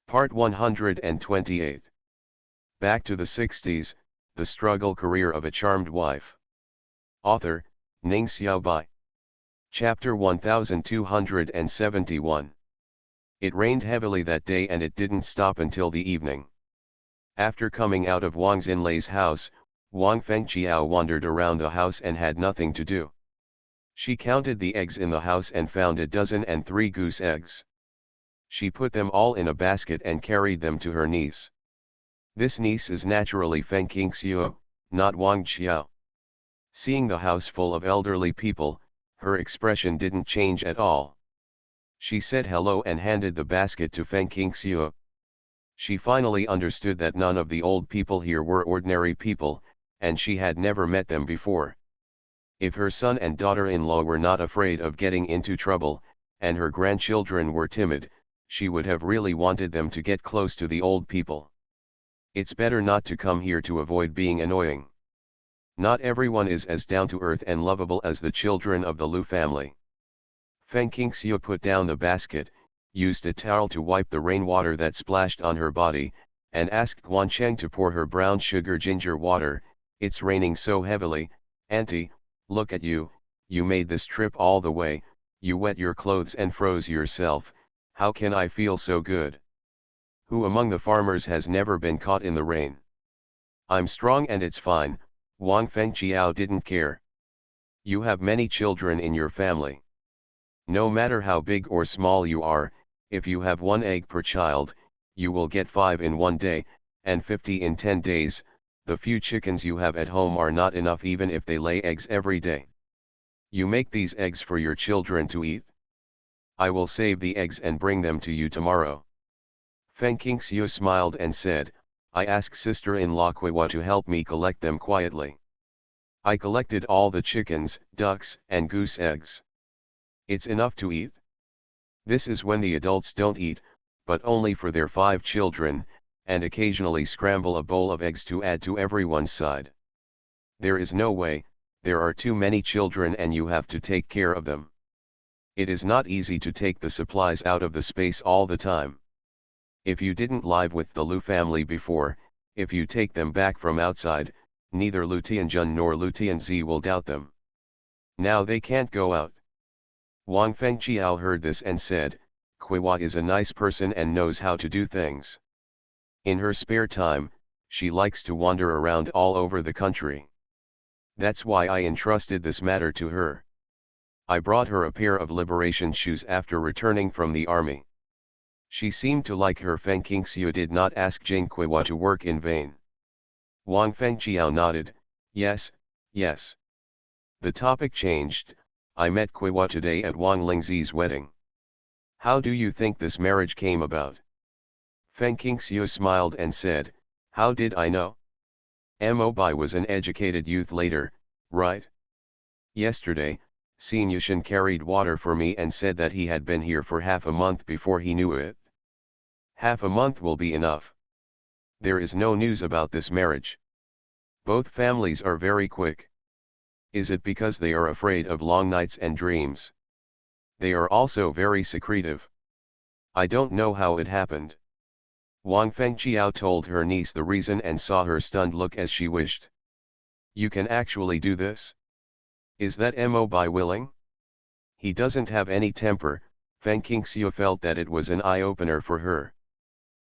Part 128. Back to the 60s, The Struggle Career of a Charmed Wife. Author, Ning Xiaobai. Chapter 1271. It rained heavily that day and it didn't stop until the evening. After coming out of Wang Xinlei's house, Wang Fengqiao wandered around the house and had nothing to do. She counted the eggs in the house and found 103 goose eggs. She put them all in a basket and carried them to her niece. This niece is naturally Feng Qingxiu, not Wang Qiao. Seeing the house full of elderly people, her expression didn't change at all. She said hello and handed the basket to Feng Qingxiu. She finally understood that none of the old people here were ordinary people, and she had never met them before. If her son and daughter-in-law were not afraid of getting into trouble, and her grandchildren were timid, she would have really wanted them to get close to the old people. It's better not to come here to avoid being annoying. Not everyone is as down-to-earth and lovable as the children of the Lu family. Feng Qingxiu put down the basket, used a towel to wipe the rainwater that splashed on her body, and asked Guancheng to pour her brown sugar ginger water. It's raining so heavily, Auntie, look at you, you made this trip all the way, you wet your clothes and froze yourself. How can I feel so good? Who among the farmers has never been caught in the rain? I'm strong and it's fine. Wang Fengqiao didn't care. You have many children in your family. No matter how big or small you are, if you have 1 egg per child, you will get 5 in 1 day, and 50 in 10 days. The few chickens you have at home are not enough even if they lay eggs every day. You make these eggs for your children to eat? I will save the eggs and bring them to you tomorrow. Feng Qingxiu smiled and said, I asked sister-in-law Kuiwa to help me collect them quietly. I collected all the chickens, ducks, and goose eggs. It's enough to eat. This is when the adults don't eat, but only for their 5 children, and occasionally scramble a bowl of eggs to add to everyone's side. There is no way, there are too many children and you have to take care of them. It is not easy to take the supplies out of the space all the time. If you didn't live with the Lu family before, if you take them back from outside, neither Lu Tianjun nor Lu Tianzi will doubt them. Now they can't go out. Wang Fengqiao heard this and said, Kuiwa is a nice person and knows how to do things. In her spare time, she likes to wander around all over the country. That's why I entrusted this matter to her. I brought her a pair of liberation shoes after returning from the army. She seemed to like her. Feng Qingxiu did not ask Jing Kuiwa to work in vain. Wang Fengqiao nodded, yes, yes. The topic changed. I met Kuiwa today at Wang Lingzi's wedding. How do you think this marriage came about? Feng Qingxiu smiled and said, how did I know? Mo Bai was an educated youth later, right? Yesterday, Xin Yushin carried water for me and said that he had been here for half a month before he knew it. Half a month will be enough. There is no news about this marriage. Both families are very quick. Is it because they are afraid of long nights and dreams? They are also very secretive. I don't know how it happened. Wang Fengqiao told her niece the reason and saw her stunned look as she wished. You can actually do this? Is that Mo Bai willing? He doesn't have any temper. Feng Qingxiu felt that it was an eye-opener for her.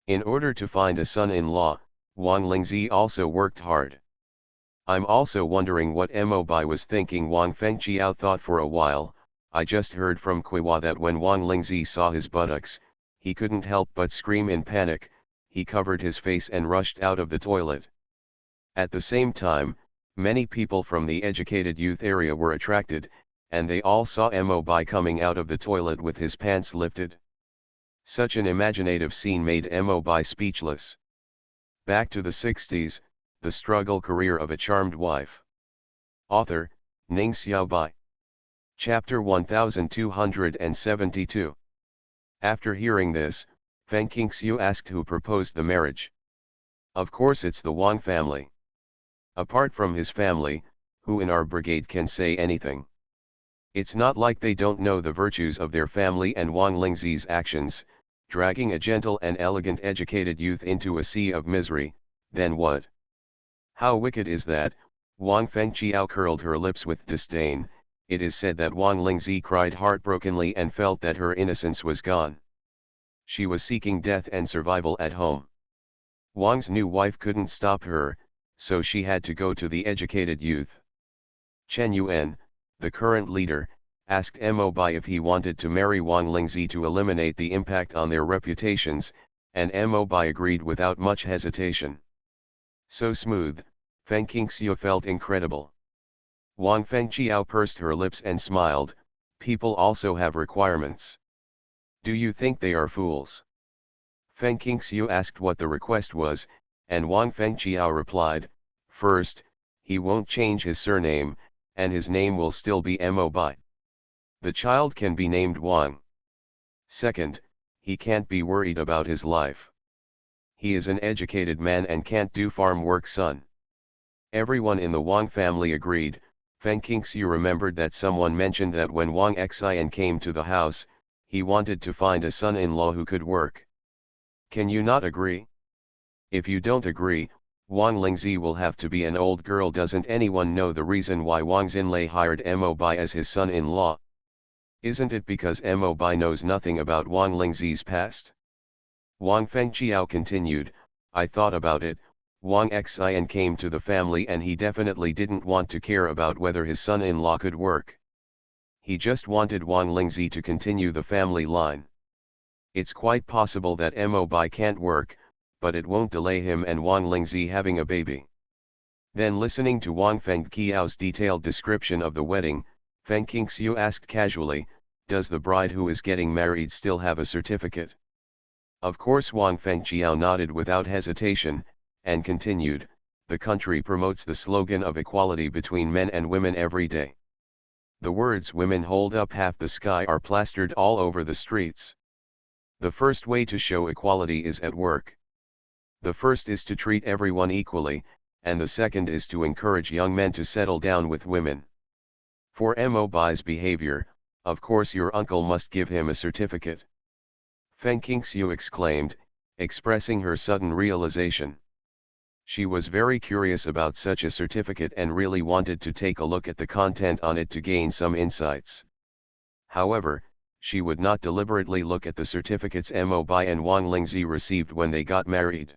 In order to find a son-in-law, Wang Lingzi also worked hard. I'm also wondering what Mo Bai was thinking. Wang Fengqiao thought for a while. I just heard from Kuiwa that when Wang Lingzi saw his buttocks, he couldn't help but scream in panic. He covered his face and rushed out of the toilet. At the same time, many people from the educated youth area were attracted, and they all saw Mo Bai coming out of the toilet with his pants lifted. Such an imaginative scene made Mo Bai speechless. Back to the 60s, The Struggle Career of a Charmed Wife. Author, Ning Xiaobai. Chapter 1272. After hearing this, Feng Qingxiu asked who proposed the marriage. Of course it's the Wang family. Apart from his family, who in our brigade can say anything? It's not like they don't know the virtues of their family and Wang Lingzi's actions. dragging a gentle and elegant educated youth into a sea of misery, then what? How wicked is that? Wang Fengqiao curled her lips with disdain. It is said that Wang Lingzi cried heartbrokenly and felt that her innocence was gone. She was seeking death and survival at home. Wang's new wife couldn't stop her, so she had to go to the educated youth. Chen Yuan, the current leader, asked Mo Bai if he wanted to marry Wang Lingzi to eliminate the impact on their reputations, and Mo Bai agreed without much hesitation. So smooth, Feng Qingxiu felt incredible. Wang Fengqiao pursed her lips and smiled. People also have requirements. Do you think they are fools? Feng Qingxiu asked what the request was, and Wang Fengqiao replied, first, he won't change his surname, and his name will still be Mo Bai. The child can be named Wang. Second, he can't be worried about his life. He is an educated man and can't do farm work, son. Everyone in the Wang family agreed. Feng Qingxiu remembered that someone mentioned that when Wang Xian came to the house, he wanted to find a son-in-law who could work. Can you not agree? If you don't agree, Wang Lingzi will have to be an old girl. Doesn't anyone know the reason why Wang Xinlei hired Mo Bai as his son-in-law? Isn't it because Mo Bai knows nothing about Wang Lingzi's past? Wang Fengqiao continued, I thought about it. Wang Xian came to the family and he definitely didn't want to care about whether his son-in-law could work. He just wanted Wang Lingzi to continue the family line. It's quite possible that Mo Bai can't work, but it won't delay him and Wang Lingzi having a baby. Then, listening to Wang Fengqiao's detailed description of the wedding, Feng Qingxiu asked casually, does the bride who is getting married still have a certificate? Of course. Wang Fengqiao nodded without hesitation, and continued, the country promotes the slogan of equality between men and women every day. The words women hold up half the sky are plastered all over the streets. The first way to show equality is at work. The first is to treat everyone equally, and the second is to encourage young men to settle down with women. For Mo Bai's behavior, of course your uncle must give him a certificate. Feng Qingxiu exclaimed, expressing her sudden realization. She was very curious about such a certificate and really wanted to take a look at the content on it to gain some insights. However, she would not deliberately look at the certificates Mo Bai and Wang Lingzi received when they got married.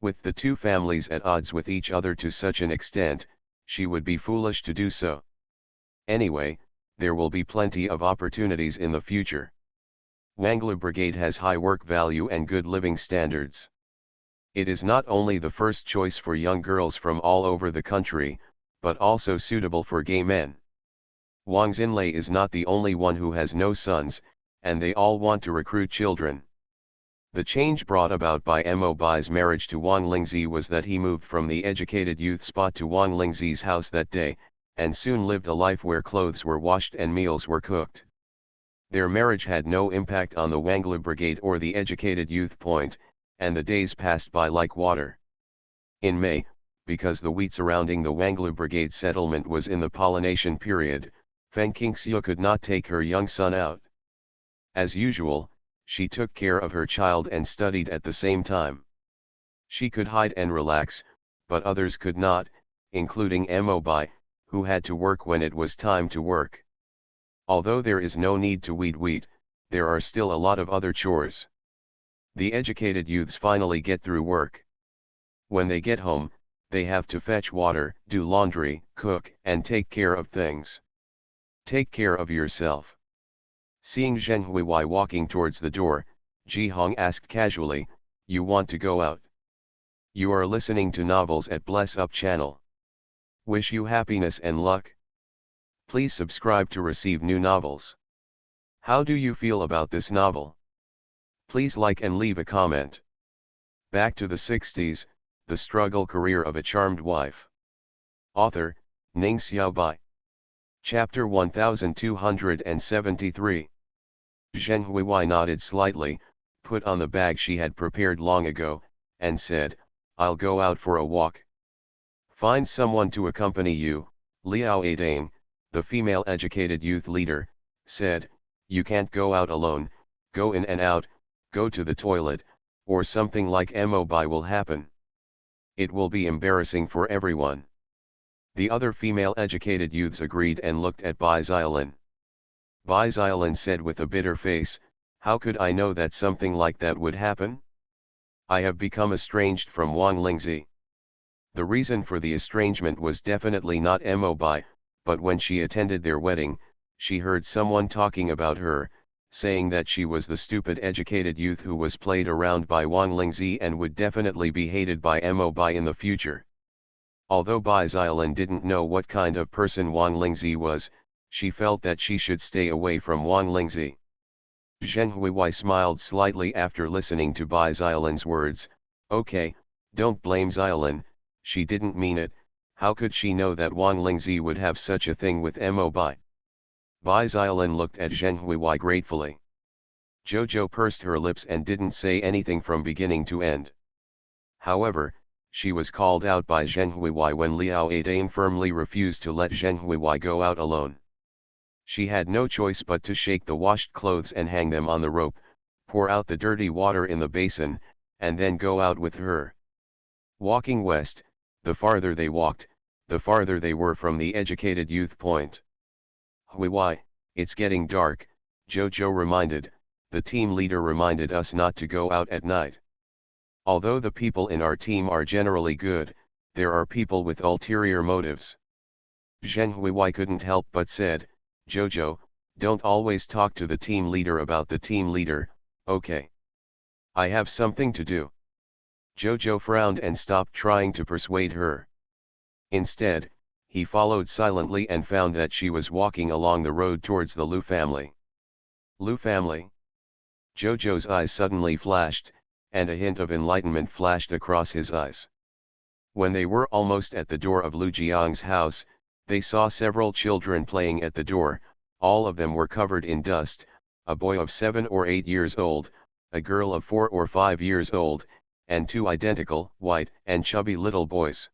With the two families at odds with each other to such an extent, she would be foolish to do so. Anyway, there will be plenty of opportunities in the future. Wanglu Brigade has high work value and good living standards. It is not only the first choice for young girls from all over the country, but also suitable for gay men. Wang Xinlei is not the only one who has no sons, and they all want to recruit children. The change brought about by Mo Bai's marriage to Wang Lingzi was that he moved from the educated youth spot to Wang Lingzi's house that day, and soon lived a life where clothes were washed and meals were cooked. Their marriage had no impact on the Wanglu Brigade or the educated youth point, and the days passed by like water. In May, because the wheat surrounding the Wanglu Brigade settlement was in the pollination period, Feng Qingxiu could not take her young son out. As usual, she took care of her child and studied at the same time. She could hide and relax, but others could not, including Mo Bai, who had to work when it was time to work. Although there is no need to weed wheat, there are still a lot of other chores. The educated youths finally get through work. When they get home, they have to fetch water, do laundry, cook, and take care of things. Take care of yourself. Seeing Zheng Huiwei walking towards the door, Ji Hong asked casually, you want to go out? You are listening to novels at Bless Up channel. Wish you happiness and luck. Please subscribe to receive new novels. How do you feel about this novel? Please like and leave a comment. Back to the 60s, the struggle career of a charmed wife. Author, Ning Xiaobai. Chapter 1273. Zheng Huiwei nodded slightly, put on the bag she had prepared long ago, and said, I'll go out for a walk. Find someone to accompany you. Liao Adang, the female educated youth leader, said, you can't go out alone, go in and out, go to the toilet, or something like MOBI will happen. It will be embarrassing for everyone. The other female educated youths agreed and looked at Bai Xiaolin. Bai Xiaolin said with a bitter face, "How could I know that something like that would happen? I have become estranged from Wang Lingzi." The reason for the estrangement was definitely not MOBI, but when she attended their wedding, she heard someone talking about her, saying that she was the stupid educated youth who was played around by Wang Lingzi and would definitely be hated by MOBI in the future. Although Bai Xiaolin didn't know what kind of person Wang Lingzi was, she felt that she should stay away from Wang Lingzi. Zheng Huiwei smiled slightly after listening to Bai Xiaolin's words. "Okay, don't blame Xiaolin, she didn't mean it. How could she know that Wang Lingzi would have such a thing with MOBI?" Bai Xiaolin looked at Zheng Huiwei gratefully. Jojo pursed her lips and didn't say anything from beginning to end. However, she was called out by Zheng Huiwei when Liao Adain firmly refused to let Zheng Huiwei go out alone. She had no choice but to shake the washed clothes and hang them on the rope, pour out the dirty water in the basin, and then go out with her. Walking west, the farther they walked, the farther they were from the educated youth point. "Huiwei, it's getting dark," Jojo reminded. "The team leader reminded us not to go out at night. Although the people in our team are generally good, there are people with ulterior motives." Zheng Huiwei couldn't help but said, "Jojo, don't always talk to the team leader about the team leader, okay? I have something to do." Jojo frowned and stopped trying to persuade her. Instead, he followed silently and found that she was walking along the road towards the Liu family. "Liu family?" Jojo's eyes suddenly flashed, and a hint of enlightenment flashed across his eyes. When they were almost at the door of Liu Jiang's house, they saw several children playing at the door. All of them were covered in dust, a boy of 7 or 8 years old, a girl of 4 or 5 years old, and 2 identical, white and chubby little boys.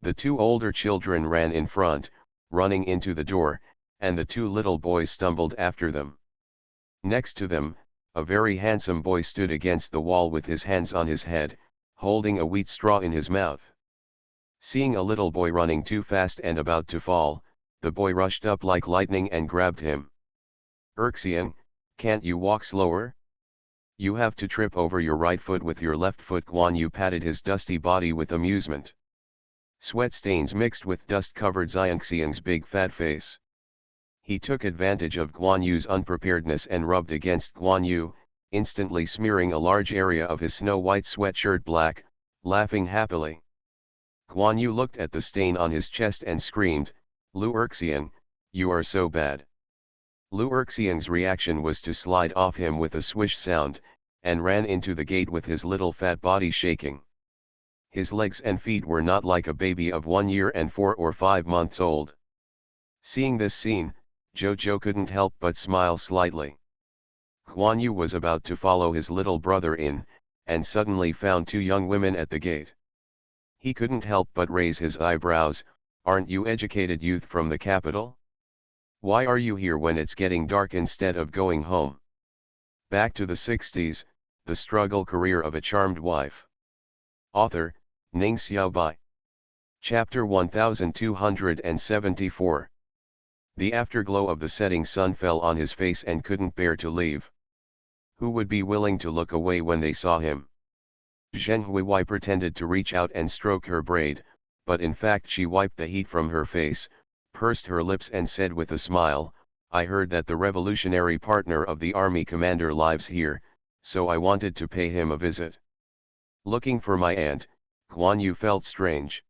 The 2 older children ran in front, running into the door, and the 2 little boys stumbled after them. Next to them, a very handsome boy stood against the wall with his hands on his head, holding a wheat straw in his mouth. Seeing a little boy running too fast and about to fall, the boy rushed up like lightning and grabbed him. "Erxian, can't you walk slower? You have to trip over your right foot with your left foot." Guan Yu patted his dusty body with amusement. Sweat stains mixed with dust covered Xiangxiang's big fat face. He took advantage of Guan Yu's unpreparedness and rubbed against Guan Yu, instantly smearing a large area of his snow-white sweatshirt black, laughing happily. Guan Yu looked at the stain on his chest and screamed, "Liu Erxian, you are so bad." Liu Erxian's reaction was to slide off him with a swish sound, and ran into the gate with his little fat body shaking. His legs and feet were not like a baby of 1 year and 4 or 5 months old. Seeing this scene, Jojo couldn't help but smile slightly. Guan Yu was about to follow his little brother in, and suddenly found 2 young women at the gate. He couldn't help but raise his eyebrows. "Aren't you educated youth from the capital? Why are you here when it's getting dark instead of going home?" Back to the 60s, The Struggle Career of a Charmed Wife. Author, Ning Xiaobai. Chapter 1274. The afterglow of the setting sun fell on his face and couldn't bear to leave. Who would be willing to look away when they saw him? Zheng Huiwei pretended to reach out and stroke her braid, but in fact she wiped the heat from her face, pursed her lips and said with a smile, "I heard that the revolutionary partner of the army commander lives here, so I wanted to pay him a visit." Looking for my aunt, Guan Yu felt strange.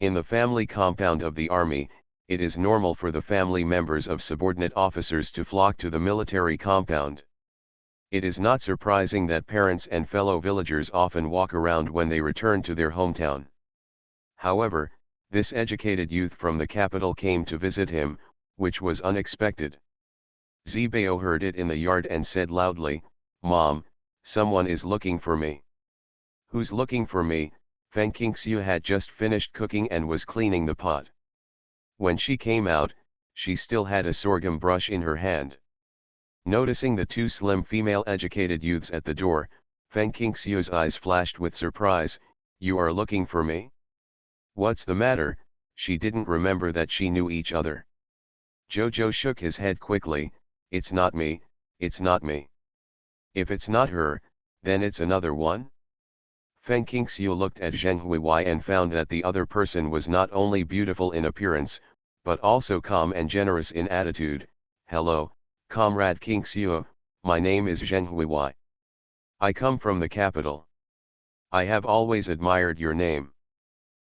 In the family compound of the army, it is normal for the family members of subordinate officers to flock to the military compound. It is not surprising that parents and fellow villagers often walk around when they return to their hometown. However, this educated youth from the capital came to visit him, which was unexpected. Zibao heard it in the yard and said loudly, "Mom, someone is looking for me." "Who's looking for me?" Feng Qingxiu had just finished cooking and was cleaning the pot. When she came out, she still had a sorghum brush in her hand. Noticing the two slim female educated youths at the door, Feng Qingxiu's eyes flashed with surprise. You are looking for me? What's the matter? She didn't remember that she knew each other. Jojo shook his head quickly. It's not me, it's not me. If it's not her, then it's another one? Feng Qingxiu looked at Zheng Huiwei and found that the other person was not only beautiful in appearance, but also calm and generous in attitude. Hello, Comrade Qingxiu, my name is Zheng Huiwei. I come from the capital. I have always admired your name.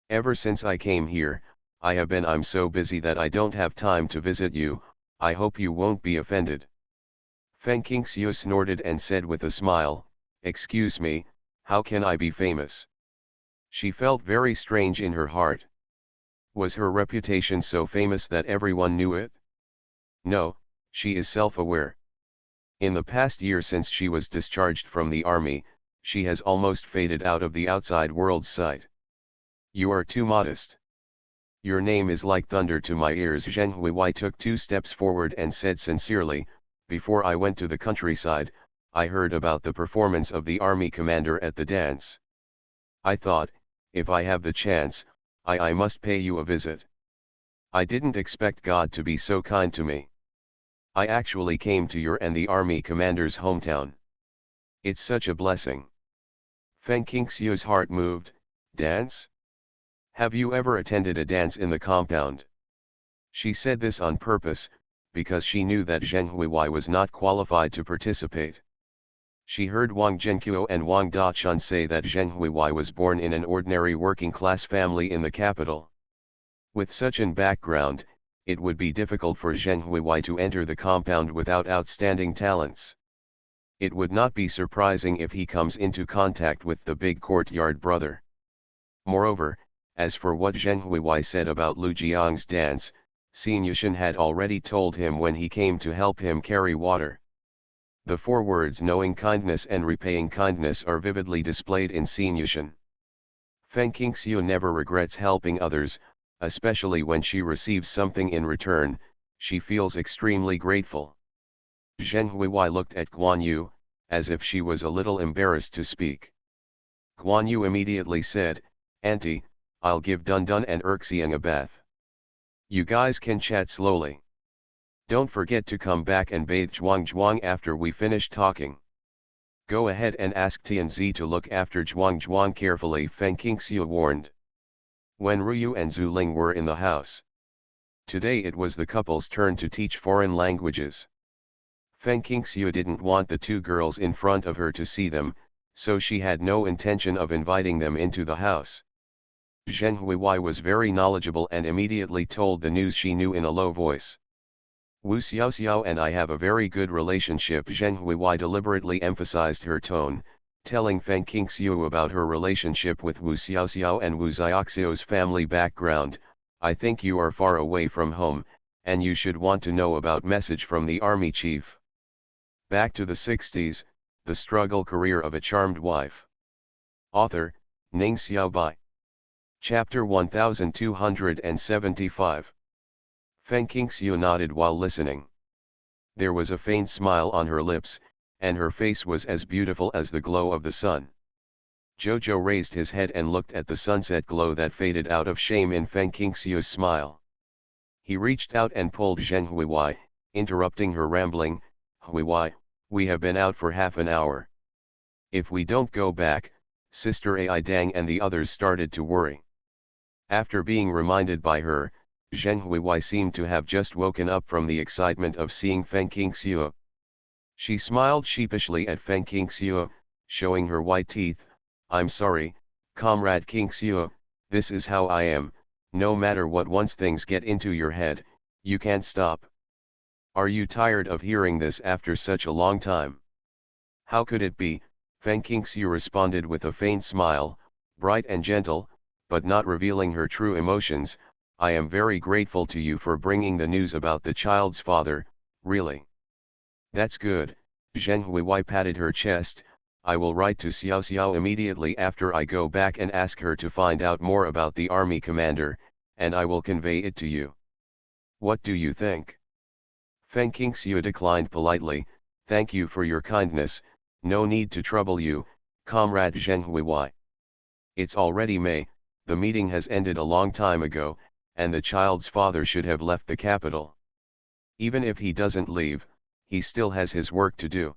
Ever since I came here, I'm so busy that I don't have time to visit you. I hope you won't be offended. Feng Qingxiu snorted and said with a smile, excuse me, how can I be famous? She felt very strange in her heart. Was her reputation so famous that everyone knew it? No, she is self-aware. In the past year since she was discharged from the army, she has almost faded out of the outside world's sight. You are too modest. Your name is like thunder to my ears. Zheng Huiwei took 2 steps forward and said sincerely, before I went to the countryside, I heard about the performance of the army commander at the dance. I thought, if I have the chance, I must pay you a visit. I didn't expect God to be so kind to me. I actually came to your and the army commander's hometown. It's such a blessing. Feng Qingxiu's heart moved. Dance? Have you ever attended a dance in the compound? She said this on purpose, because she knew that Zheng Huiwei was not qualified to participate. She heard Wang Zhenqiu and Wang Dachun say that Zheng Huiwei was born in an ordinary working-class family in the capital. With such an background, it would be difficult for Zheng Huiwei to enter the compound without outstanding talents. It would not be surprising if he comes into contact with the big courtyard brother. Moreover, as for what Zheng Huiwei said about Lu Jiang's dance, Xin Yushan had already told him when he came to help him carry water. The 4 words knowing kindness and repaying kindness are vividly displayed in Xin Yushan. Feng Qingxiu never regrets helping others, especially when she receives something in return. She feels extremely grateful. Zheng Huiwei looked at Guan Yu, as if she was a little embarrassed to speak. Guan Yu immediately said, Auntie, I'll give Dun Dun and Erxiang a bath. You guys can chat slowly. Don't forget to come back and bathe Zhuang Zhuang after we finish talking. Go ahead and ask Tianzi to look after Zhuang Zhuang carefully, Feng Qingxiu warned. When Ruyu and Zuling were in the house. Today it was the couple's turn to teach foreign languages. Feng Qingxiu didn't want the 2 girls in front of her to see them, so she had no intention of inviting them into the house. Zheng Huiwei was very knowledgeable and immediately told the news she knew in a low voice. Wu Xiaoxiao and I have a very good relationship. Zheng Huiwei deliberately emphasized her tone, telling Feng Qingxiu about her relationship with Wu Xiaoxiao and Wu Xiaoxiao's family background. I think you are far away from home, and you should want to know about message from the army chief. Back to the 60s, the struggle career of a charmed wife. Author, Ning Xiaobai. Chapter 1275. Feng Qingxiu nodded while listening. There was a faint smile on her lips, and her face was as beautiful as the glow of the sun. Jojo raised his head and looked at the sunset glow that faded out of shame in Feng Qingxiu's smile. He reached out and pulled Zheng Huiwei, interrupting her rambling. Huiwei, we have been out for half an hour. If we don't go back, Sister Ai Dang and the others started to worry. After being reminded by her, Zheng Huiwei seemed to have just woken up from the excitement of seeing Feng Qingxiu. She smiled sheepishly at Feng Qingxiu, showing her white teeth. I'm sorry, Comrade Qingxiu, this is how I am. No matter what, once things get into your head, you can't stop. Are you tired of hearing this after such a long time? How could it be? Feng Qingxiu responded with a faint smile, bright and gentle, but not revealing her true emotions. I am very grateful to you for bringing the news about the child's father, really. That's good. Zheng Huiwei patted her chest. I will write to Xiao Xiao immediately after I go back and ask her to find out more about the army commander, and I will convey it to you. What do you think? Feng Qingxiu declined politely. Thank you for your kindness, no need to trouble you, Comrade Zheng Huiwei. It's already May, the meeting has ended a long time ago, and the child's father should have left the capital. Even if he doesn't leave, he still has his work to do.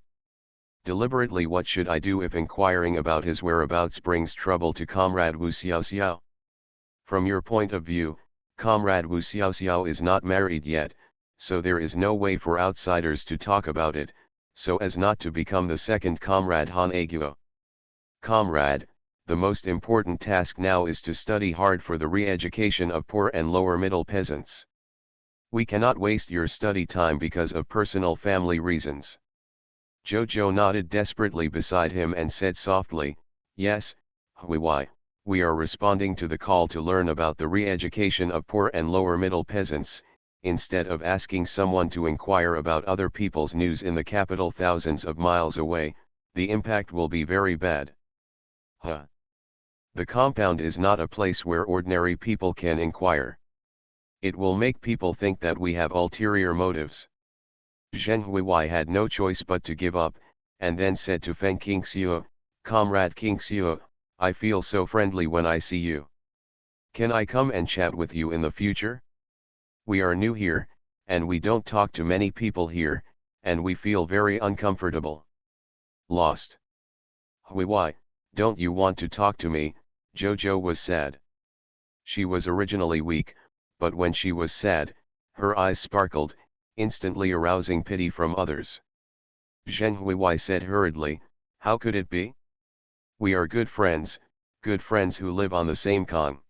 Deliberately, what should I do if inquiring about his whereabouts brings trouble to Comrade Wu Xiaoxiao? From your point of view, Comrade Wu Xiaoxiao is not married yet, so there is no way for outsiders to talk about it, so as not to become the second Comrade Han Aguo. Comrade, the most important task now is to study hard for the re-education of poor and lower middle peasants. We cannot waste your study time because of personal family reasons. Jojo nodded desperately beside him and said softly, yes, Huiwei, we are responding to the call to learn about the re-education of poor and lower middle peasants, instead of asking someone to inquire about other people's news in the capital thousands of miles away. The impact will be very bad. Huh. The compound is not a place where ordinary people can inquire. It will make people think that we have ulterior motives. Zheng Huiwei had no choice but to give up, and then said to Feng Qingxiu, Comrade Qingxiu, I feel so friendly when I see you. Can I come and chat with you in the future? We are new here, and we don't talk to many people here, and we feel very uncomfortable. Lost. Huiwei, don't you want to talk to me? Jojo was sad. She was originally weak, but when she was sad, her eyes sparkled, instantly arousing pity from others. Zheng Huiwei said hurriedly, how could it be? We are good friends who live on the same Kong.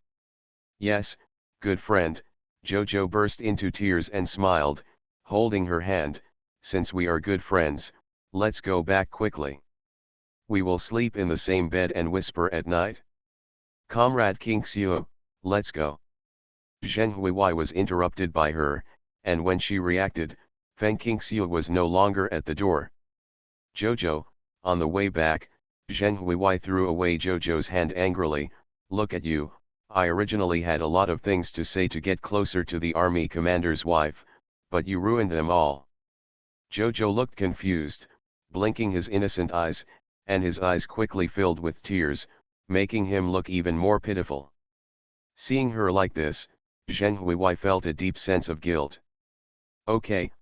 Yes, good friend, Jojo burst into tears and smiled, holding her hand, since we are good friends, let's go back quickly. We will sleep in the same bed and whisper at night. Comrade Qingxiu, let's go. Zheng Huiwei was interrupted by her, and when she reacted, Feng Qingxiu was no longer at the door. Jojo, on the way back, Zheng Huiwei threw away Jojo's hand angrily, look at you, I originally had a lot of things to say to get closer to the army commander's wife, but you ruined them all. Jojo looked confused, blinking his innocent eyes, and his eyes quickly filled with tears, making him look even more pitiful. Seeing her like this, Zheng Huiwei felt a deep sense of guilt. Okay,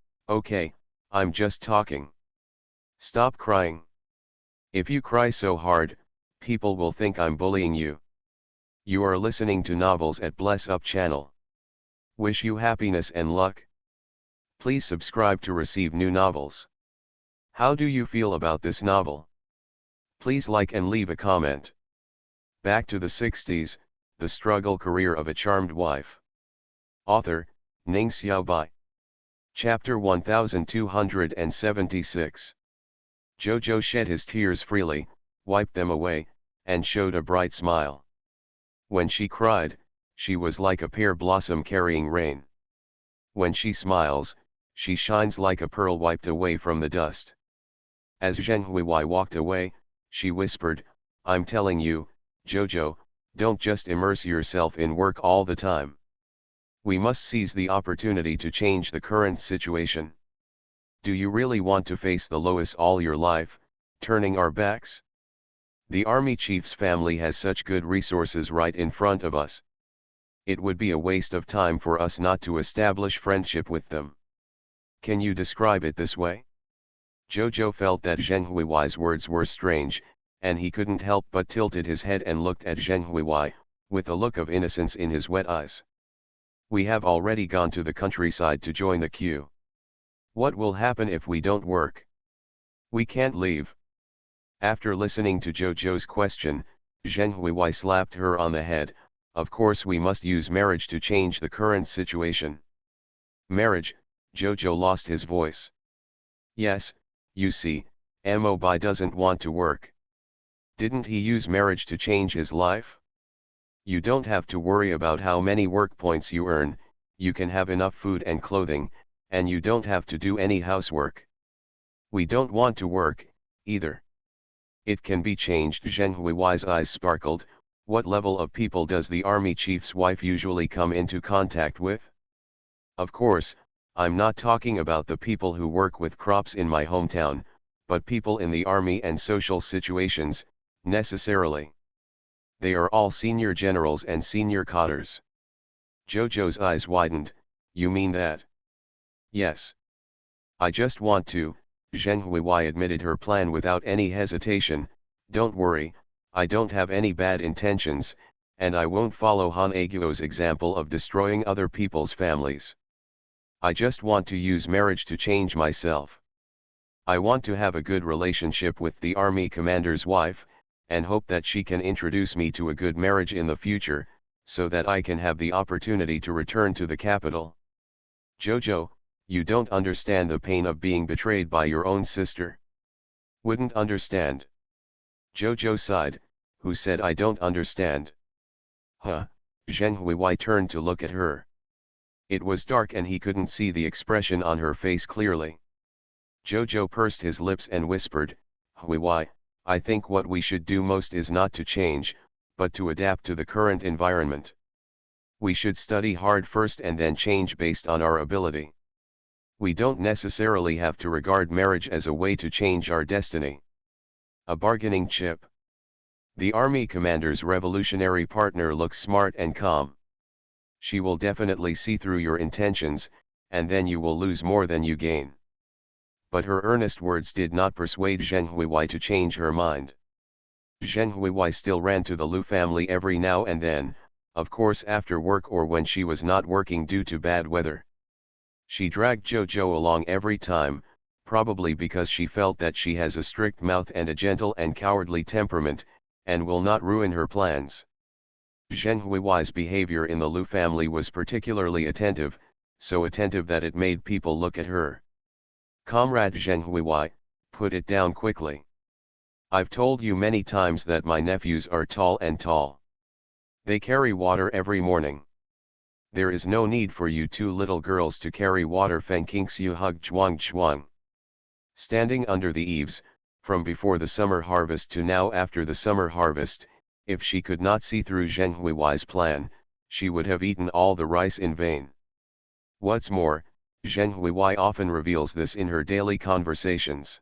I'm just talking. Stop crying. If you cry so hard, people will think I'm bullying you. You are listening to Novels at Bless Up channel. Wish you happiness and luck. Please subscribe to receive new novels. How do you feel about this novel? Please like and leave a comment. Back to the 60s, the struggle career of a charmed wife. Author, Ning Xiaobai. Chapter 1276. Jojo shed his tears freely, wiped them away, and showed a bright smile. When she cried, she was like a pear blossom carrying rain. When she smiles, she shines like a pearl wiped away from the dust. As Zheng Huiwei walked away, she whispered, I'm telling you, Jojo, don't just immerse yourself in work all the time. We must seize the opportunity to change the current situation. Do you really want to face the lowest all your life, turning our backs? The army chief's family has such good resources right in front of us. It would be a waste of time for us not to establish friendship with them. Can you describe it this way? Jojo felt that Zheng Huiwei's words were strange, and he couldn't help but tilted his head and looked at Zheng Huiwei, with a look of innocence in his wet eyes. We have already gone to the countryside to join the queue. What will happen if we don't work? We can't leave. After listening to Jojo's question, Zheng Huiwei slapped her on the head, of course we must use marriage to change the current situation. Marriage, Jojo lost his voice. Yes, you see, Mo Bai doesn't want to work. Didn't he use marriage to change his life? You don't have to worry about how many work points you earn, you can have enough food and clothing, and you don't have to do any housework. We don't want to work, either. It can be changed. Zheng Huiwei's eyes sparkled. What level of people does the army chief's wife usually come into contact with? Of course, I'm not talking about the people who work with crops in my hometown, but people in the army and social situations, necessarily. They are all senior generals and senior cotters. Jojo's eyes widened. You mean that? Yes. I just want to, Zheng Huiwei admitted her plan without any hesitation. Don't worry, I don't have any bad intentions, and I won't follow Han Aguo's example of destroying other people's families. I just want to use marriage to change myself. I want to have a good relationship with the army commander's wife, and hope that she can introduce me to a good marriage in the future, so that I can have the opportunity to return to the capital. Jojo, you don't understand the pain of being betrayed by your own sister. Wouldn't understand. Jojo sighed. Who said I don't understand? Huh, Zheng Huiwei turned to look at her. It was dark and he couldn't see the expression on her face clearly. Jojo pursed his lips and whispered, Huiwei, I think what we should do most is not to change, but to adapt to the current environment. We should study hard first and then change based on our ability. We don't necessarily have to regard marriage as a way to change our destiny. A bargaining chip. The army commander's revolutionary partner looks smart and calm. She will definitely see through your intentions, and then you will lose more than you gain. But her earnest words did not persuade Zheng Huiwei to change her mind. Zheng Huiwei still ran to the Lu family every now and then, of course after work or when she was not working due to bad weather. She dragged Jojo along every time, probably because she felt that she has a strict mouth and a gentle and cowardly temperament, and will not ruin her plans. Zheng Huiwei's behavior in the Lu family was particularly attentive, so attentive that it made people look at her. Comrade Zheng Huiwei, put it down quickly. I've told you many times that my nephews are tall and tall. They carry water every morning. There is no need for you two little girls to carry water. Feng Qingxiu hugged Zhuang Zhuang. Standing under the eaves, from before the summer harvest to now after the summer harvest, if she could not see through Zheng Huiwei's plan, she would have eaten all the rice in vain. What's more, Zheng Huiwei often reveals this in her daily conversations.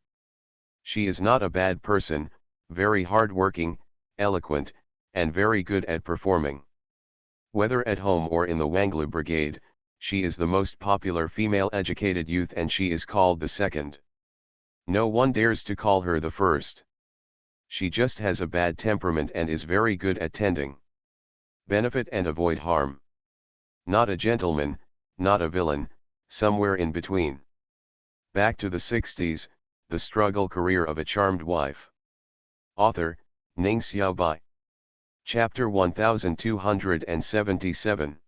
She is not a bad person, very hard-working, eloquent, and very good at performing. Whether at home or in the Wanglu Brigade, she is the most popular female educated youth and she is called the second. No one dares to call her the first. She just has a bad temperament and is very good at tending. Benefit and avoid harm. Not a gentleman, not a villain, somewhere in between. Back to the 60s, the struggle career of a charmed wife. Author, Ning Xiaobai. Chapter 1277.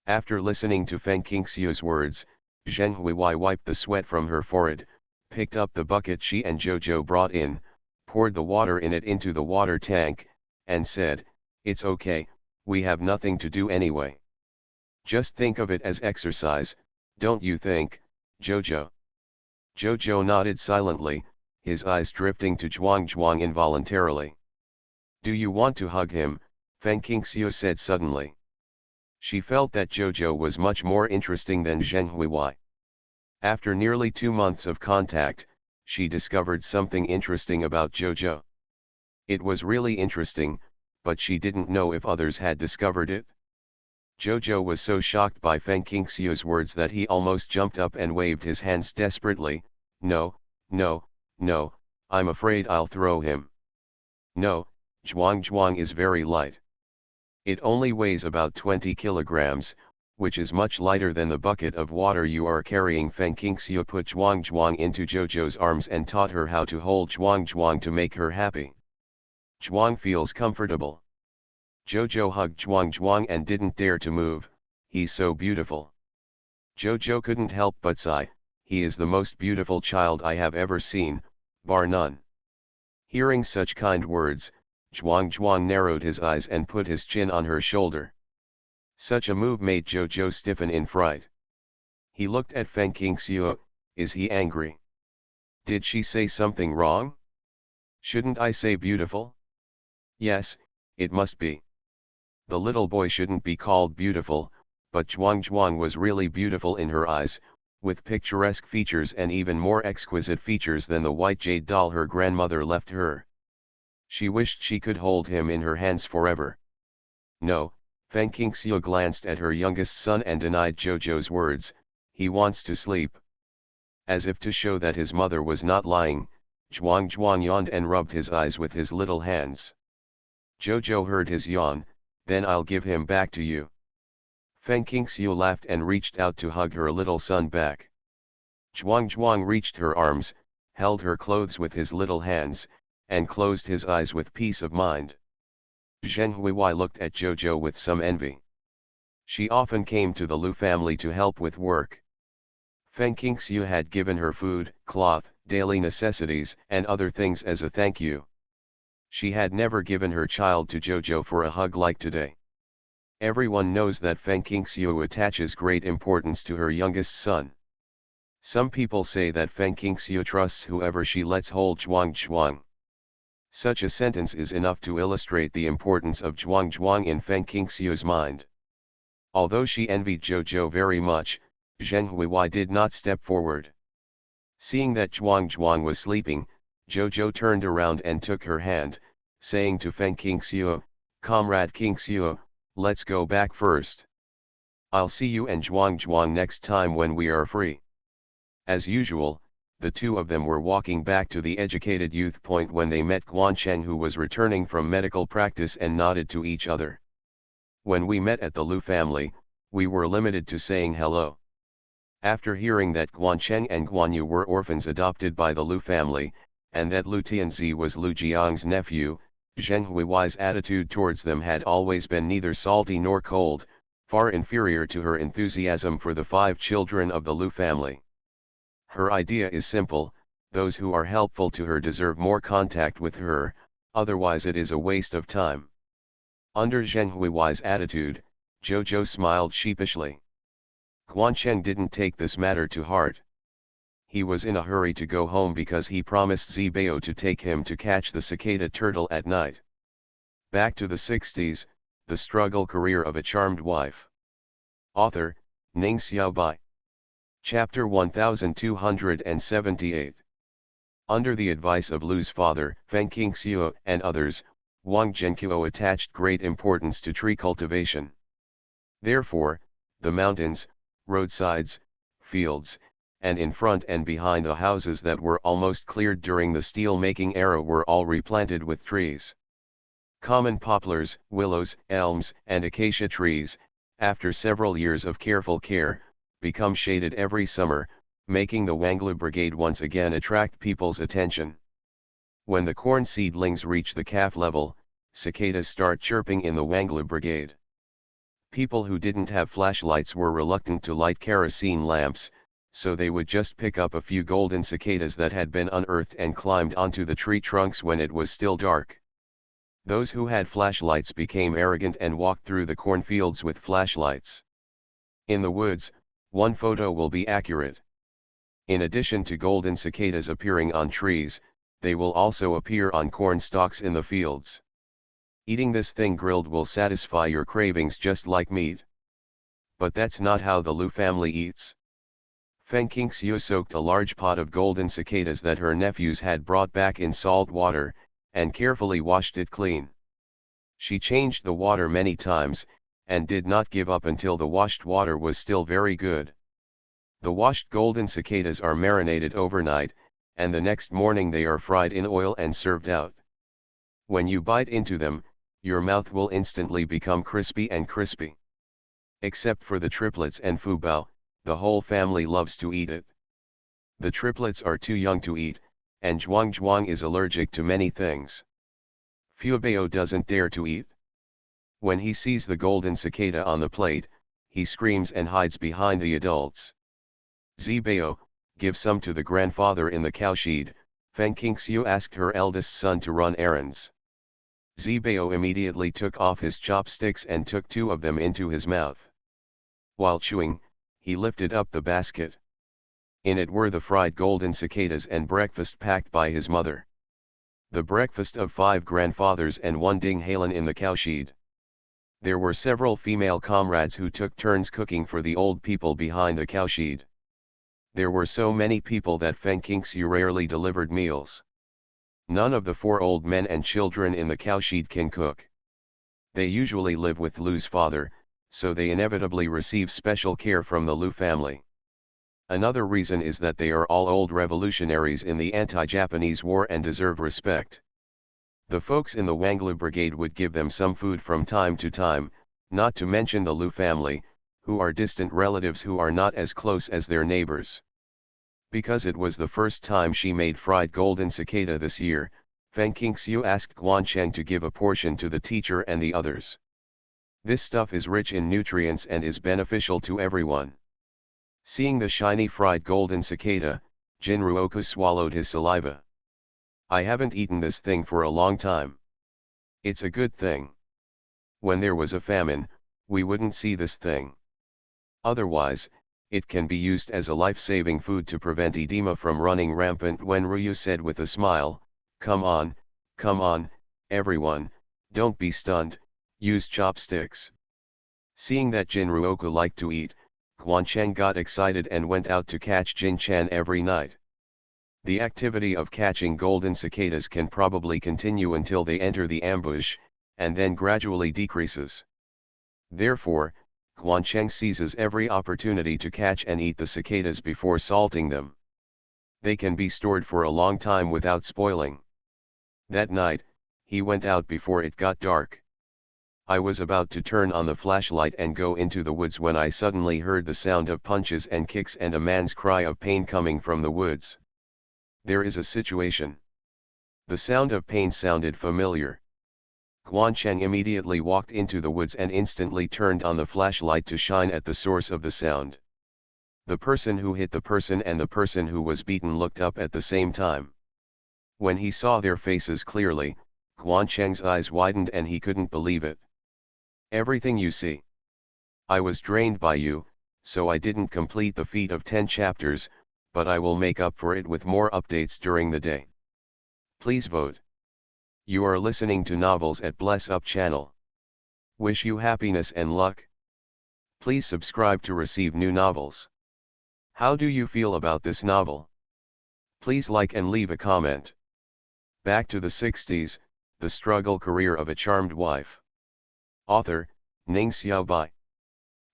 After listening to Feng Qingxiu's words, Zheng Huiwei wiped the sweat from her forehead, picked up the bucket she and Jojo brought in, poured the water in it into the water tank, and said, It's okay, we have nothing to do anyway. Just think of it as exercise, don't you think, Jojo? Jojo nodded silently, his eyes drifting to Zhuang Zhuang involuntarily. Do you want to hug him? Feng Qingxiu said suddenly. She felt that Jojo was much more interesting than Zheng Huiwei. After nearly 2 months of contact, she discovered something interesting about Jojo. It was really interesting, but she didn't know if others had discovered it. Jojo was so shocked by Feng Qingxiu's words that he almost jumped up and waved his hands desperately. No, no, no, I'm afraid I'll throw him. No, Zhuang Zhuang is very light. It only weighs about 20 kilograms, which is much lighter than the bucket of water you are carrying. Feng Qingxiu put Zhuang Zhuang into Jojo's arms and taught her how to hold Zhuang Zhuang to make her happy. Zhuang feels comfortable. Jojo hugged Zhuang Zhuang and didn't dare to move, he's so beautiful. Jojo couldn't help but sigh, he is the most beautiful child I have ever seen, bar none. Hearing such kind words, Zhuang Zhuang narrowed his eyes and put his chin on her shoulder. Such a move made Jojo stiffen in fright. He looked at Feng Qingxiu. Is he angry? Did she say something wrong? Shouldn't I say beautiful? Yes, it must be. The little boy shouldn't be called beautiful, but Zhuang Zhuang was really beautiful in her eyes, with picturesque features and even more exquisite features than the white jade doll her grandmother left her. She wished she could hold him in her hands forever. No, Feng Qingxiu glanced at her youngest son and denied Jojo's words, he wants to sleep. As if to show that his mother was not lying, Zhuang yawned and rubbed his eyes with his little hands. Jojo heard his yawn, then I'll give him back to you. Feng Qingxiu laughed and reached out to hug her little son back. Zhuang reached her arms, held her clothes with his little hands, and closed his eyes with peace of mind. Zheng Huiwei looked at Jojo with some envy. She often came to the Lu family to help with work. Feng Qingxiu had given her food, cloth, daily necessities, and other things as a thank you. She had never given her child to Jojo for a hug like today. Everyone knows that Feng Qingxiu attaches great importance to her youngest son. Some people say that Feng Qingxiu trusts whoever she lets hold Zhuang. Such a sentence is enough to illustrate the importance of Zhuang in Feng Qingxiu's mind. Although she envied Jojo very much, Zheng Huiwei did not step forward. Seeing that Zhuang was sleeping, Jojo turned around and took her hand, saying to Feng Qingxiu, "Comrade Qingxiu, let's go back first. I'll see you and Zhuang next time when we are free." As usual, the two of them were walking back to the educated youth point when they met Guancheng, who was returning from medical practice, and nodded to each other. When we met at the Lu family, we were limited to saying hello. After hearing that Guancheng and Guanyu were orphans adopted by the Lu family, and that Lu Tianzi was Lu Jiang's nephew, Zheng Huiwei's attitude towards them had always been neither salty nor cold, far inferior to her enthusiasm for the 5 children of the Lu family. Her idea is simple: those who are helpful to her deserve more contact with her, otherwise it is a waste of time. Under Zheng Huiwei's attitude, Jojo smiled sheepishly. Guancheng didn't take this matter to heart. He was in a hurry to go home because he promised Zibao to take him to catch the cicada turtle at night. Back to the 60s, the struggle career of a charmed wife. Author, Ning Xiaobai. Chapter 1278. Under the advice of Lu's father, Feng Qingxiu, and others, Wang Zhenqiu attached great importance to tree cultivation. Therefore, the mountains, roadsides, fields, and in front and behind the houses that were almost cleared during the steel-making era were all replanted with trees. Common poplars, willows, elms, and acacia trees, after several years of careful care, become shaded every summer, making the Wanglu Brigade once again attract people's attention. When the corn seedlings reach the calf level, cicadas start chirping in the Wanglu Brigade. People who didn't have flashlights were reluctant to light kerosene lamps, so they would just pick up a few golden cicadas that had been unearthed and climbed onto the tree trunks when it was still dark. Those who had flashlights became arrogant and walked through the cornfields with flashlights. In the woods, one photo will be accurate. In addition to golden cicadas appearing on trees, they will also appear on corn stalks in the fields. Eating this thing grilled will satisfy your cravings just like meat. But that's not how the Lu family eats. Feng Qingxiu soaked a large pot of golden cicadas that her nephews had brought back in salt water, and carefully washed it clean. She changed the water many times, and did not give up until the washed water was still very good. The washed golden cicadas are marinated overnight, and the next morning they are fried in oil and served out. When you bite into them, your mouth will instantly become crispy and crispy. Except for the triplets and Fubao, the whole family loves to eat it. The triplets are too young to eat, and Zhuang is allergic to many things. Fubao doesn't dare to eat. When he sees the golden cicada on the plate, he screams and hides behind the adults. Zibao, give some to the grandfather in the cowshed, Feng Qingxiu asked her eldest son to run errands. Zibao immediately took off his chopsticks and took 2 of them into his mouth. While chewing, he lifted up the basket. In it were the fried golden cicadas and breakfast packed by his mother. The breakfast of 5 grandfathers and 1 Ding Halen in the cowshed. There were several female comrades who took turns cooking for the old people behind the cowshed. There were so many people that Feng Qingxiu rarely delivered meals. None of the 4 old men and children in the cowshed can cook. They usually live with Lu's father, so they inevitably receive special care from the Lu family. Another reason is that they are all old revolutionaries in the anti-Japanese war and deserve respect. The folks in the Wanglu brigade would give them some food from time to time, not to mention the Lu family, who are distant relatives who are not as close as their neighbors. Because it was the first time she made fried golden cicada this year, Feng Qingxiu asked Guancheng to give a portion to the teacher and the others. This stuff is rich in nutrients and is beneficial to everyone. Seeing the shiny fried golden cicada, Jin Ruoku swallowed his saliva. I haven't eaten this thing for a long time. It's a good thing. When there was a famine, we wouldn't see this thing. Otherwise, it can be used as a life-saving food to prevent edema from running rampant. Wen Ruyu said with a smile, come on, everyone, don't be stunned, use chopsticks. Seeing that Jin Ruoku liked to eat, Guancheng got excited and went out to catch Jin Chan every night. The activity of catching golden cicadas can probably continue until they enter the ambush, and then gradually decreases. Therefore, Guancheng seizes every opportunity to catch and eat the cicadas before salting them. They can be stored for a long time without spoiling. That night, he went out before it got dark. I was about to turn on the flashlight and go into the woods when I suddenly heard the sound of punches and kicks and a man's cry of pain coming from the woods. There is a situation. The sound of pain sounded familiar. Guancheng immediately walked into the woods and instantly turned on the flashlight to shine at the source of the sound. The person who hit the person and the person who was beaten looked up at the same time. When he saw their faces clearly, Guancheng's eyes widened and he couldn't believe it. Everything you see. I was drained by you, so I didn't complete the feat of 10 chapters, but I will make up for it with more updates during the day. Please vote. You are listening to Novels at Bless Up channel. Wish you happiness and luck. Please subscribe to receive new novels. How do you feel about this novel? Please like and leave a comment. Back to the 60s, the struggle career of a charmed wife. Author, Ning Xiaobai.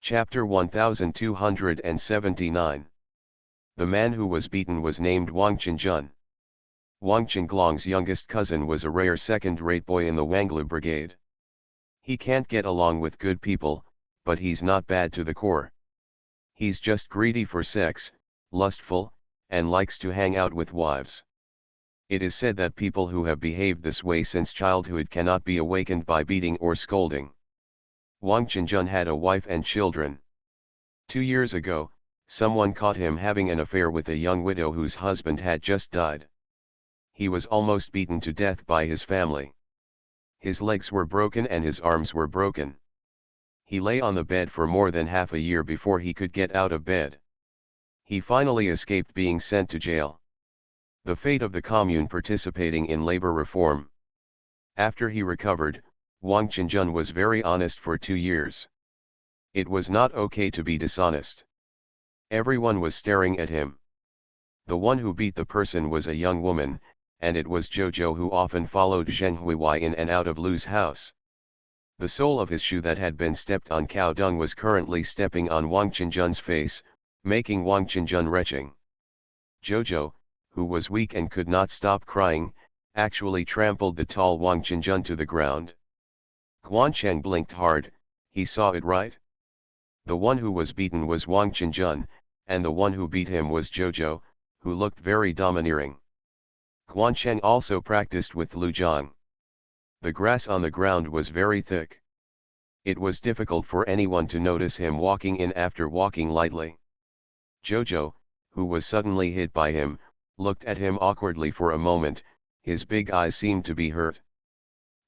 Chapter 1279. The man who was beaten was named Wang Qingjun. Wang Qinglong's youngest cousin was a rare second-rate boy in the Wanglu brigade. He can't get along with good people, but he's not bad to the core. He's just greedy for sex, lustful, and likes to hang out with wives. It is said that people who have behaved this way since childhood cannot be awakened by beating or scolding. Wang Qingjun had a wife and children. 2 years ago, someone caught him having an affair with a young widow whose husband had just died. He was almost beaten to death by his family. His legs were broken and his arms were broken. He lay on the bed for more than half a year before he could get out of bed. He finally escaped being sent to jail. The fate of the commune participating in labor reform. After he recovered, Wang Qingjun was very honest for 2 years. It was not okay to be dishonest. Everyone was staring at him. The one who beat the person was a young woman, and it was Jojo who often followed Zheng Huiwei in and out of Lu's house. The sole of his shoe that had been stepped on cow dung was currently stepping on Wang Qingjun's face, making Wang Qingjun retching. Jojo, who was weak and could not stop crying, actually trampled the tall Wang Qingjun to the ground. Guancheng blinked hard, he saw it right. The one who was beaten was Wang Qingjun, and the one who beat him was Jojo, who looked very domineering. Guancheng also practiced with Lu Zhang. The grass on the ground was very thick. It was difficult for anyone to notice him walking in after walking lightly. Jojo, who was suddenly hit by him, looked at him awkwardly for a moment, his big eyes seemed to be hurt.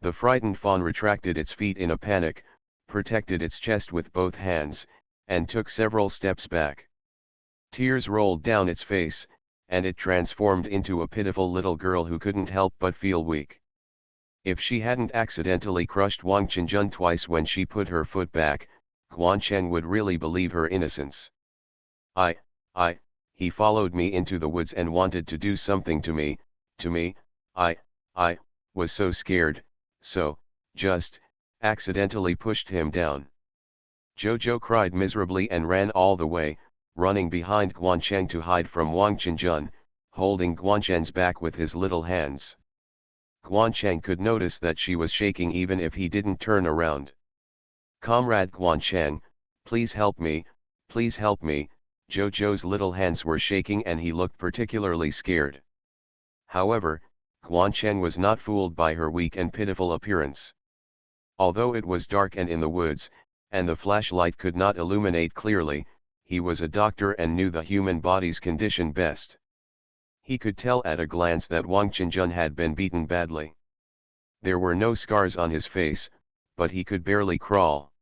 The frightened fawn retracted its feet in a panic, protected its chest with both hands, and took several steps back. Tears rolled down its face, and it transformed into a pitiful little girl who couldn't help but feel weak. If she hadn't accidentally crushed Wang Qingjun twice when she put her foot back, Guancheng would really believe her innocence. he followed me into the woods and wanted to do something to me, I, I, was so scared, so, just, accidentally pushed him down. Jojo cried miserably and ran all the way, running behind Guancheng to hide from Wang Qinjun, holding Guancheng's back with his little hands. Guancheng could notice that she was shaking even if he didn't turn around. "Comrade Guancheng, please help me, please help me." Jojo's little hands were shaking and he looked particularly scared. However, Guancheng was not fooled by her weak and pitiful appearance. Although it was dark and in the woods, and the flashlight could not illuminate clearly, he was a doctor and knew the human body's condition best. He could tell at a glance that Wang Qinjun had been beaten badly. There were no scars on his face, but he could barely crawl.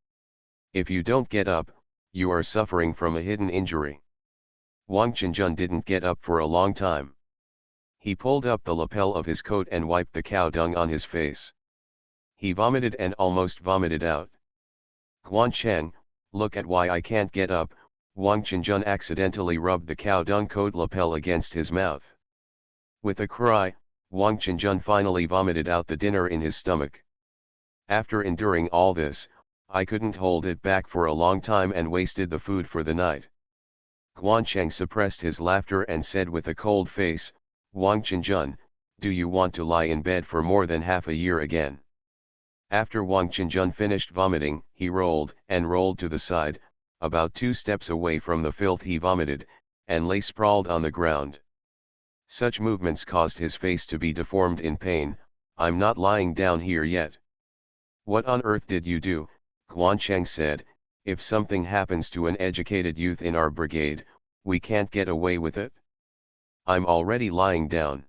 "If you don't get up, you are suffering from a hidden injury." Wang Qinjun didn't get up for a long time. He pulled up the lapel of his coat and wiped the cow dung on his face. He vomited and almost vomited out. "Guancheng, look at why I can't get up." Wang Qinjun accidentally rubbed the cow dung coat lapel against his mouth. With a cry, Wang Qinjun finally vomited out the dinner in his stomach. "After enduring all this, I couldn't hold it back for a long time and wasted the food for the night." Guancheng suppressed his laughter and said with a cold face, "Wang Qinjun, do you want to lie in bed for more than half a year again?" After Wang Qinjun finished vomiting, he rolled and rolled to the side, about 2 steps away from the filth he vomited, and lay sprawled on the ground. Such movements caused his face to be deformed in pain. "I'm not lying down here yet." "What on earth did you do?" Guancheng said. "If something happens to an educated youth in our brigade, we can't get away with it." "I'm already lying down."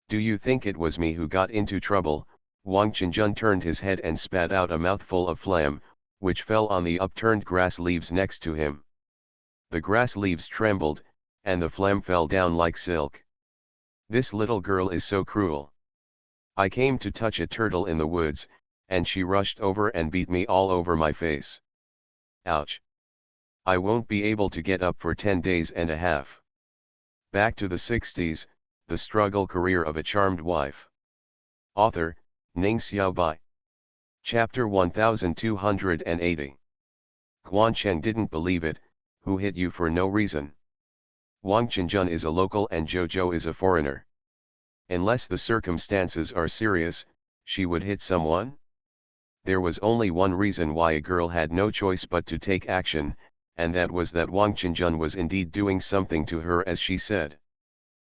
"Do you think it was me who got into trouble?" Wang Qinjun turned his head and spat out a mouthful of phlegm, which fell on the upturned grass leaves next to him. The grass leaves trembled, and the phlegm fell down like silk. "This little girl is so cruel. I came to touch a turtle in the woods, and she rushed over and beat me all over my face. Ouch. I won't be able to get up for 10 days and a half." Back to the 60s, the struggle career of a charmed wife. Author, Ning Xiaobai. Chapter 1280. Guancheng didn't believe it. "Who hit you for no reason?" "Wang Qinjun is a local and Jojo is a foreigner. Unless the circumstances are serious, she would hit someone?" There was only one reason why a girl had no choice but to take action, and that was that Wang Qinjun was indeed doing something to her as she said.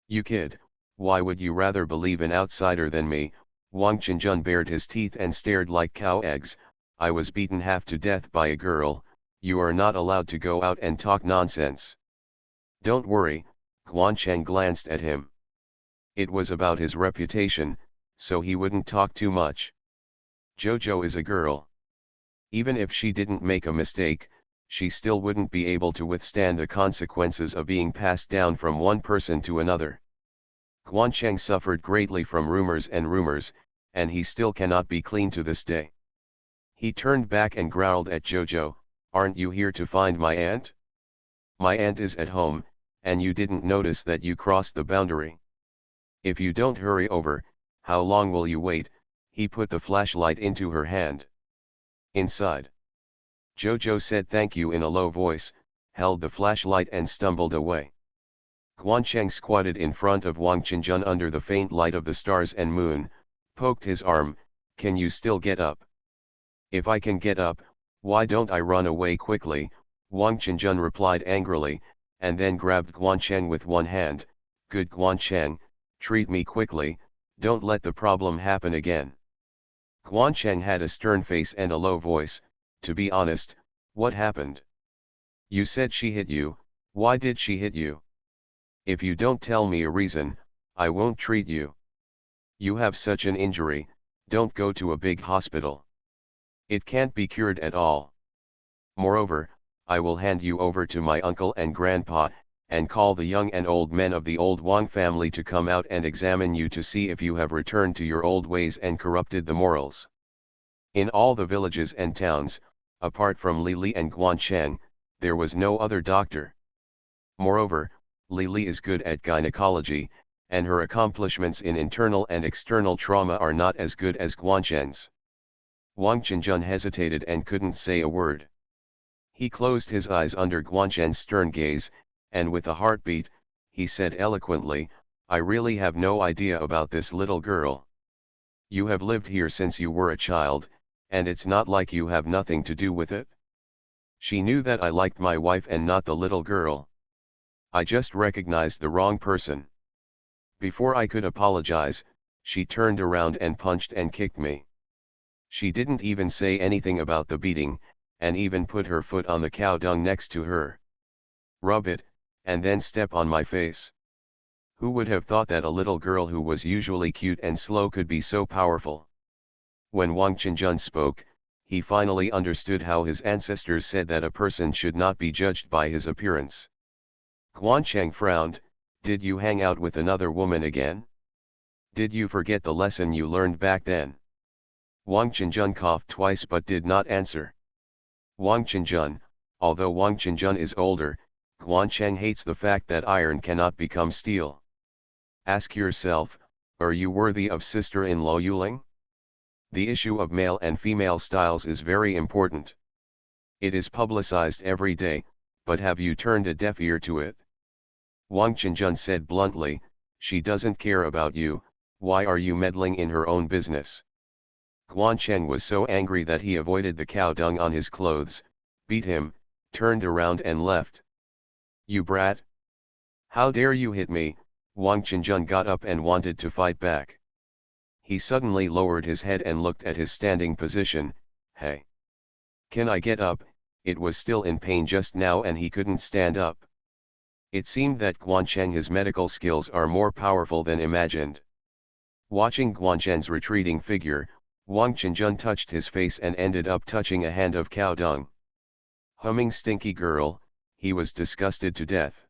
"You kid, why would you rather believe an outsider than me?" Wang Qinjun bared his teeth and stared like cow eggs. "I was beaten half to death by a girl. You are not allowed to go out and talk nonsense." "Don't worry," Guancheng glanced at him. It was about his reputation, so he wouldn't talk too much. "Jojo is a girl. Even if she didn't make a mistake, she still wouldn't be able to withstand the consequences of being passed down from one person to another." Guancheng suffered greatly from rumors, and he still cannot be clean to this day. He turned back and growled at Jojo, "Aren't you here to find my aunt? My aunt is at home, and you didn't notice that you crossed the boundary. If you don't hurry over, how long will you wait?" He put the flashlight into her hand. "Inside." Jojo said thank you in a low voice, held the flashlight and stumbled away. Guancheng squatted in front of Wang Qinjun under the faint light of the stars and moon, poked his arm. "Can you still get up?" "If I can get up, why don't I run away quickly?" Wang Qinjun replied angrily, and then grabbed Guancheng with one hand. "Good Guancheng, treat me quickly, don't let the problem happen again." Guancheng had a stern face and a low voice. "To be honest, what happened? You said she hit you. Why did she hit you? If you don't tell me a reason, I won't treat you. You have such an injury, don't go to a big hospital. It can't be cured at all. Moreover, I will hand you over to my uncle and grandpa, and call the young and old men of the old Wang family to come out and examine you to see if you have returned to your old ways and corrupted the morals." In all the villages and towns, apart from Li Li and Guancheng, there was no other doctor. Moreover, Lily is good at gynecology, and her accomplishments in internal and external trauma are not as good as Guanchen's. Wang Qingjun hesitated and couldn't say a word. He closed his eyes under Guanchen's stern gaze, and with a heartbeat, he said eloquently, "I really have no idea about this little girl. You have lived here since you were a child, and it's not like you have nothing to do with it. She knew that I liked my wife and not the little girl. I just recognized the wrong person. Before I could apologize, she turned around and punched and kicked me. She didn't even say anything about the beating, and even put her foot on the cow dung next to her. Rub it, and then step on my face. Who would have thought that a little girl who was usually cute and slow could be so powerful?" When Wang Qingjun spoke, he finally understood how his ancestors said that a person should not be judged by his appearance. Guancheng frowned. "Did you hang out with another woman again? Did you forget the lesson you learned back then?" Wang Qingjun coughed twice but did not answer. Wang Qingjun, although Wang Qingjun is older, Guancheng hates the fact that iron cannot become steel. Ask yourself, are you worthy of sister-in-law Yuling? The issue of male and female styles is very important. It is publicized every day, but have you turned a deaf ear to it? Wang Qingjun said bluntly, "She doesn't care about you, why are you meddling in her own business?" Guancheng was so angry that he avoided the cow dung on his clothes, beat him, turned around and left. "You brat! How dare you hit me?" Wang Qingjun got up and wanted to fight back. He suddenly lowered his head and looked at his standing position. "Hey! Can I get up?" It was still in pain just now and he couldn't stand up. It seemed that Guancheng's medical skills are more powerful than imagined. Watching Guancheng's retreating figure, Wang Qingjun touched his face and ended up touching a hand of cow dung. Humming stinky girl, he was disgusted to death.